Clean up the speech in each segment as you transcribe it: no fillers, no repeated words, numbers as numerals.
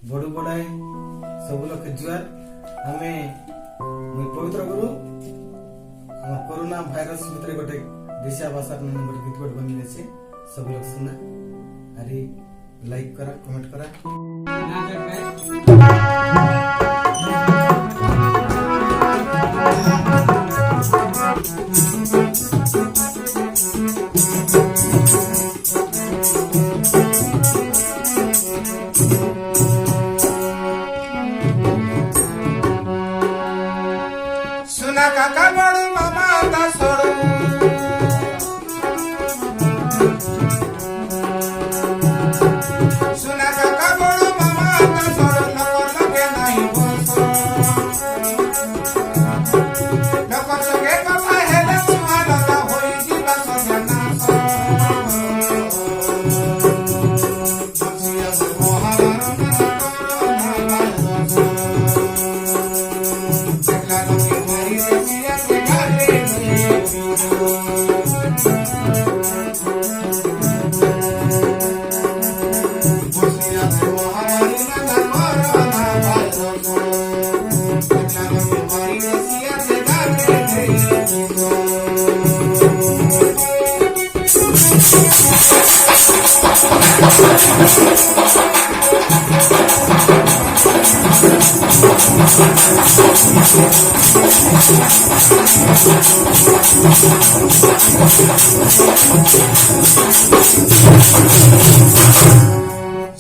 बड़ू बड़ाई सब लोग जुआर आमे पवित्र गुरु कोरोना भाइरस भितर गोटे देशिया भाषा गोटे गीत गोटे बनी अच्छे सब लोग सुना अरे लाइक करा कमेंट करा सुना काका बड़ू मामा ता सोड़ू सुना काका बड़ू मामा ता सोड़ू लकर लगे नहीं बोसो लकर सगे कथा हेले सुहाना ता होई जीवा सजना सो बसिया से मोहरा रंग करो ना बासो सकला लोगे मारी रसिया से गाले बसिया से मोहरा रंग करो ना बासो सकला लोगे मारी रसिया से गाले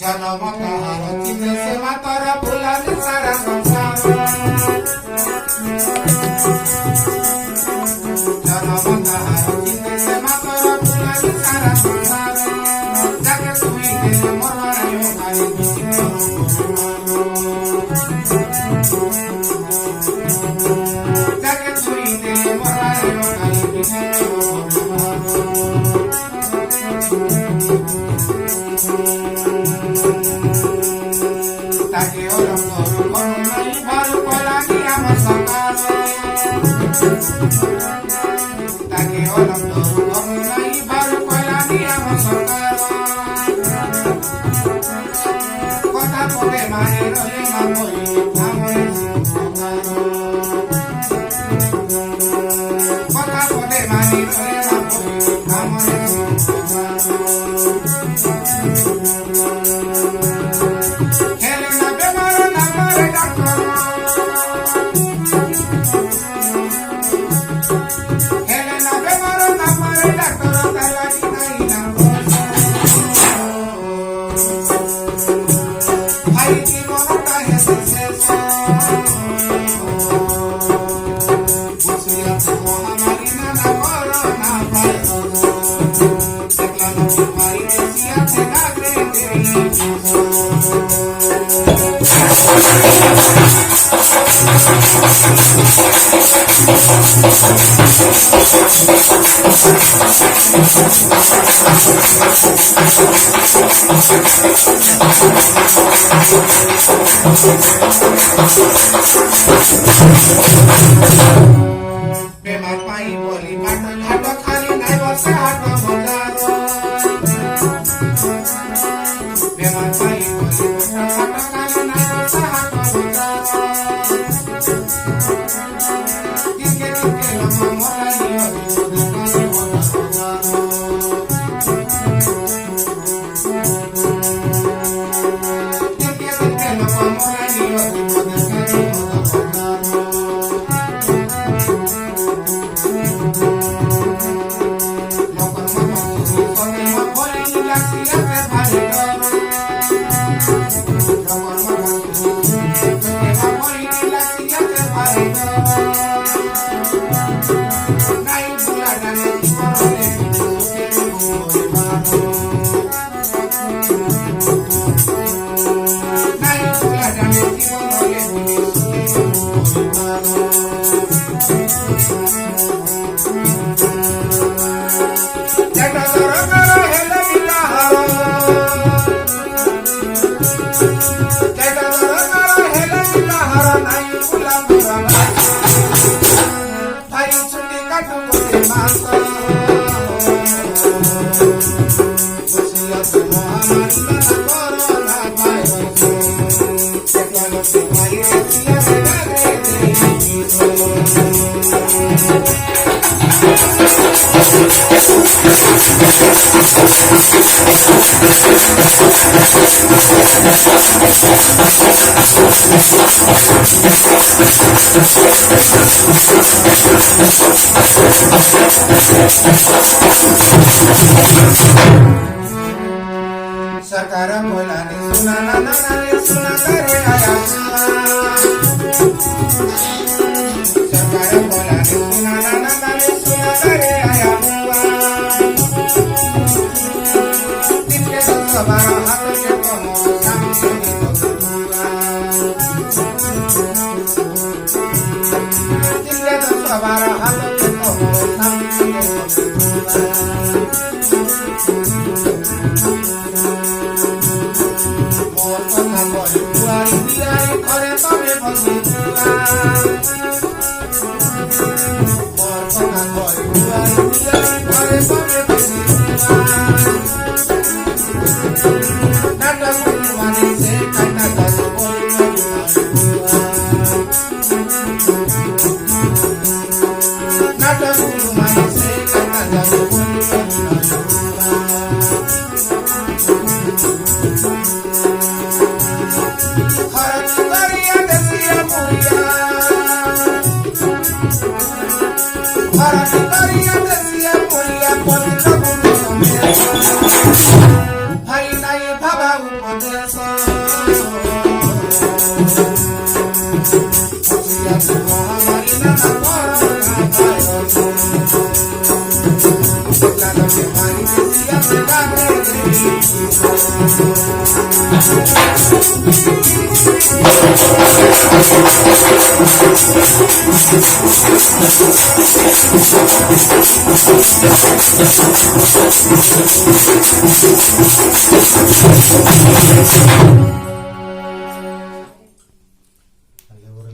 जनम कहार चित्र से मातर फुलन सारा संसार जनम कहार चित्र से मातर फुलन सारा संसार जाके सुई दे मरवायो खाली जाके सुई दे मरवायो खाली ताके ओरम तोरम करू नहीं भरू कोलानी आमर संकार ताके ओरम तोरम करू नहीं भरू कोलानी आमर संकार कथा पदे माने रहे मामोई नामोई कथा पदे माने रहे मामोई नामोई बेमार पाई बोली बाटो घाटो खाली नहीं बसे हाटो बजारो बेमार पाई बोली बाटो घाटो खाली नहीं बसे हाटो बजारो तिनके तिनके लम्बा मोराई दुकाने होता बजारो तिनके तिनके लम्बा मोराई दुकाने होता बजारो सरकार बोलाने सुना ना ना ना रे सुना करे आया सरकार बोलाने सुना ना ना ना रे सुना करे आया तितले तो सबारा हाथ के कमो सामने तितले तो सबारा हाथ के कमो सामने